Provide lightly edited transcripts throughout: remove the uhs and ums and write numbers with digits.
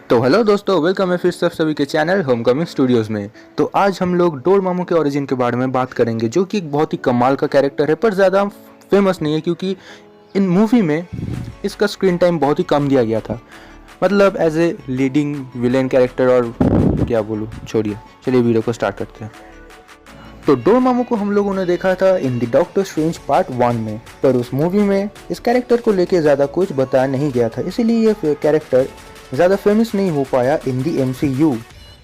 तो हेलो दोस्तों, वेलकम है फिर से आप सभी के चैनल होमकमिंग स्टूडियोज़ में। तो आज हम लोग डोरेमोन के ओरिजिन के बारे में बात करेंगे, जो कि एक बहुत ही कमाल का कैरेक्टर है, पर ज़्यादा फेमस नहीं है क्योंकि इन मूवी में इसका स्क्रीन टाइम बहुत ही कम दिया गया था। मतलब as a leading villain character, और क्या बोलूँ, छोड़िए, चलिए वीडियो को स्टार्ट करते हैं। तो डोरेमोन को हम लोगों ने देखा था in the doctor strange part 1 में, पर उस मूवी में इस कैरेक्टर को लेके ज़्यादा कुछ बताया नहीं गया था, इसीलिए ये कैरेक्टर ज़्यादा फेमस नहीं हो पाया इन दी MCU।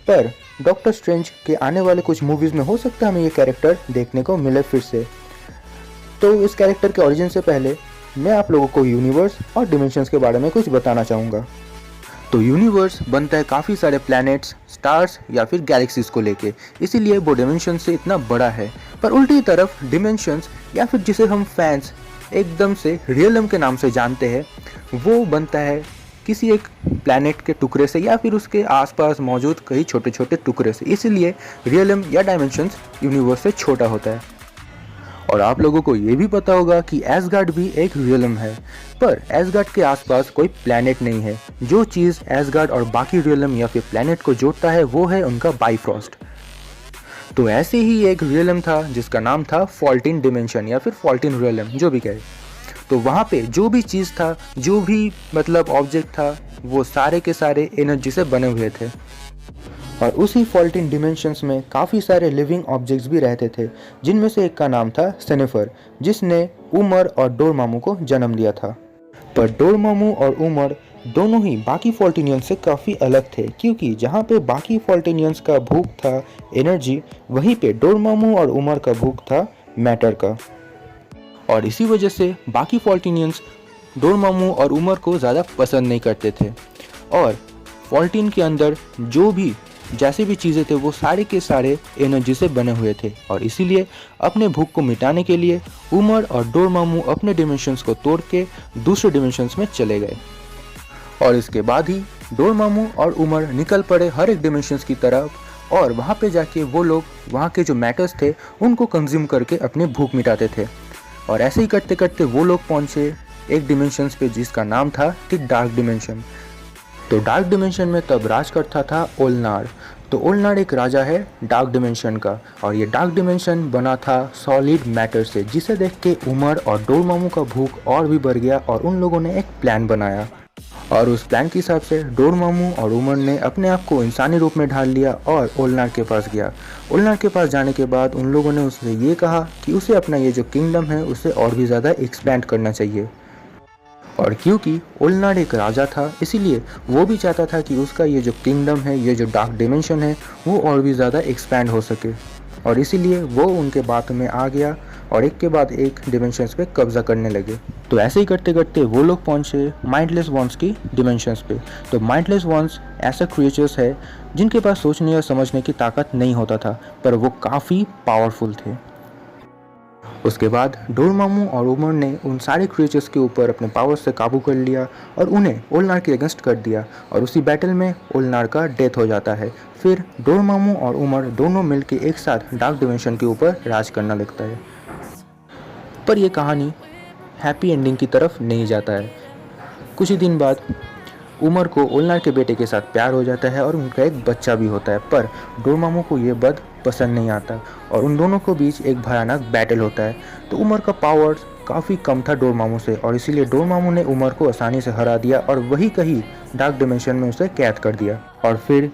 पर डॉक्टर स्ट्रेंज के आने वाले कुछ मूवीज़ में हो सकता है हमें ये कैरेक्टर देखने को मिले फिर से। तो इस कैरेक्टर के ओरिजिन से पहले मैं आप लोगों को यूनिवर्स और डिमेंशंस के बारे में कुछ बताना चाहूँगा। तो यूनिवर्स बनता है काफ़ी सारे प्लैनेट्स, स्टार्स या फिर गैलेक्सीज को लेके, इसीलिए वो डिमेंशन से इतना बड़ा है। पर उल्टी तरफ डिमेंशंस, या फिर जिसे हम फैंस एकदम से रियलम के नाम से जानते हैं, वो बनता है किसी एक प्लैनेट के टुकड़े से या फिर उसके आसपास मौजूद कई छोटे छोटे टुकड़े से, इसीलिए रियलम या डायमेंशंस यूनिवर्स से छोटा होता है। और आप लोगों को ये भी पता होगा कि एसगार्ड भी एक रियलम है, पर एसगार्ड के आसपास कोई प्लैनेट नहीं है। जो चीज़ एसगार्ड और बाकी रियलम या फिर प्लैनेट को जोड़ता है वो है उनका बाइफ्रॉस्ट। तो ऐसे ही एक रियलम था जिसका नाम था फॉल्टिन डिमेंशन या फिर फॉल्टिन रियलम, जो भी कहे। तो वहाँ पे जो भी चीज़ था, जो भी मतलब ऑब्जेक्ट था, वो सारे के सारे एनर्जी से बने हुए थे। और उसी फॉल्टिन डिमेंशंस में काफ़ी सारे लिविंग ऑब्जेक्ट्स भी रहते थे, जिनमें से एक का नाम था सेनेफर, जिसने उमर और डोरमामू को जन्म दिया था। पर डोरमामू और उमर दोनों ही बाकी फॉल्टिनियंस से काफ़ी अलग थे, क्योंकि जहाँ पे बाकी फॉल्टिनियंस का भूख था एनर्जी, वहीं पे डोरमामू और उमर का भूख था मैटर का। और इसी वजह से बाकी फॉल्टिनियंस डोरमामू और उमर को ज़्यादा पसंद नहीं करते थे। और फॉल्टिन के अंदर जो भी जैसे भी चीज़ें थे वो सारे के सारे एनर्जी से बने हुए थे, और इसीलिए अपने भूख को मिटाने के लिए उमर और डोरमामू अपने डिमेंशंस को तोड़ के दूसरे डिमेंशंस में चले गए। और इसके बाद ही डोरमामू और उमर निकल पड़े हर एक डिमेंशंस की तरफ, और वहाँ पे जाके वो लोग वहाँ के जो मैटर्स थे उनको कंज्यूम करके अपनी भूख मिटाते थे। और ऐसे ही करते करते वो लोग पहुँचे एक डिमेंशंस पे जिसका नाम था द डार्क डिमेंशन। तो डार्क डिमेंशन में तब राज करता था ओलनार। तो ओलनार एक राजा है डार्क डिमेंशन का, और ये डार्क डिमेंशन बना था सॉलिड मैटर से, जिसे देख के उमर और डोरमामू का भूख और भी बढ़ गया, और उन लोगों ने एक प्लान बनाया। और उस प्लान के हिसाब से डोरमामू और उमर ने अपने आप को इंसानी रूप में ढाल लिया और ओलनार के पास गया। ओलनार के पास जाने के बाद उन लोगों ने उससे ये कहा कि उसे अपना ये जो किंगडम है उसे और भी ज़्यादा एक्सपेंड करना चाहिए। और क्योंकि ओलनार एक राजा था, इसीलिए वो भी चाहता था कि उसका ये जो किंगडम है, ये जो डार्क डिमेंशन है, वो और भी ज़्यादा एक्सपैंड हो सके। और इसीलिए वो उनके बात में आ गया और एक के बाद एक डिमेंशंस पे कब्जा करने लगे। तो ऐसे ही करते करते वो लोग पहुँचे माइंडलेस वंस की डिमेंशंस पे। तो माइंडलेस वंस ऐसा क्रिएचर्स है जिनके पास सोचने और समझने की ताकत नहीं होता था, पर वो काफ़ी पावरफुल थे। उसके बाद डोरमामू और उमर ने उन सारे क्रिएचर्स के ऊपर अपने पावर से काबू कर लिया और उन्हें ओलनार के अगेंस्ट कर दिया, और उसी बैटल में ओलनार का डेथ हो जाता है। फिर डोरमामू और उमर दोनों मिलकर एक साथ डार्क डिमेंशन के ऊपर राज करना लगता है। पर यह कहानी हैप्पी एंडिंग की तरफ नहीं जाता है। कुछ ही दिन बाद उमर को ओलनार के बेटे के साथ प्यार हो जाता है और उनका एक बच्चा भी होता है, पर डोरमामू को ये बद पसंद नहीं आता और उन दोनों को बीच एक भयानक बैटल होता है। तो उमर का पावर काफ़ी कम था डोरमामू से, और इसीलिए डोरमामू ने उमर को आसानी से हरा दिया और वही कहीं डार्क डिमेंशन में उसे कैद कर दिया। और फिर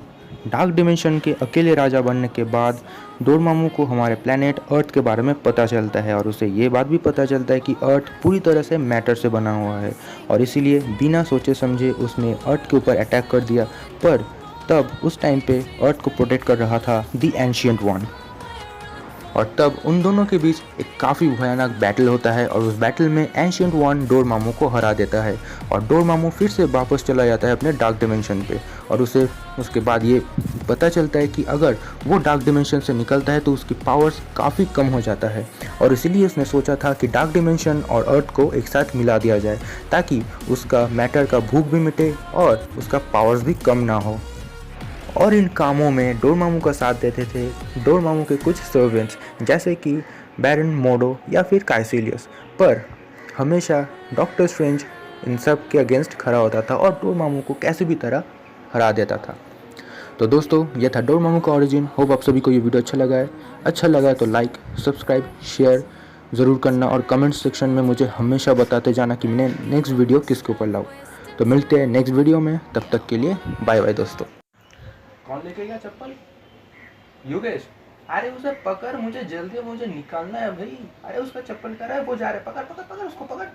डार्क डिमेंशन के अकेले राजा बनने के बाद डोरमामू को हमारे प्लेनेट अर्थ के बारे में पता चलता है, और उसे ये बात भी पता चलता है कि अर्थ पूरी तरह से मैटर से बना हुआ है, और इसीलिए बिना सोचे समझे उसने अर्थ के ऊपर अटैक कर दिया। पर तब उस टाइम पे अर्थ को प्रोटेक्ट कर रहा था द एंशिएंट वन। और तब उन दोनों के बीच एक काफ़ी भयानक बैटल होता है, और उस बैटल में एंशिएंट वन डोरमामू को हरा देता है, और डोरमामू फिर से वापस चला जाता है अपने डार्क डिमेंशन पे। और उसे उसके बाद ये पता चलता है कि अगर वो डार्क डिमेंशन से निकलता है तो उसकी पावर्स काफ़ी कम हो जाता है, और इसीलिए उसने सोचा था कि डार्क डिमेंशन और अर्थ को एक साथ मिला दिया जाए, ताकि उसका मैटर का भूख भी मिटे और उसका पावर्स भी कम ना हो। और इन कामों में डोरमामू का साथ देते थे डोरमामू के कुछ सर्वेंट्स, जैसे कि बैरन मोडो या फिर काइसिलियस। पर हमेशा डॉक्टर स्ट्रेंज इन सब के अगेंस्ट खड़ा होता था और डोरमामू को कैसे भी तरह हरा देता था। तो दोस्तों ये था डोरेमोन का ओरिजिन। होप आप सभी को ये वीडियो अच्छा लगा है तो लाइक, सब्सक्राइब, शेयर ज़रूर करना और कमेंट सेक्शन में मुझे हमेशा बताते जाना कि मैं नेक्स्ट वीडियो किसके ऊपर लाऊँ। तो मिलते हैं नेक्स्ट वीडियो में, तब तक के लिए बाय बाय दोस्तों। कौन लेके गया चप्पल? योगेश, अरे उसे पकड़, मुझे जल्दी, मुझे निकालना है भाई। अरे उसका चप्पल कर रहा है, वो जा रहा है, पकड़ पकड़ पकड़ उसको, पकड़।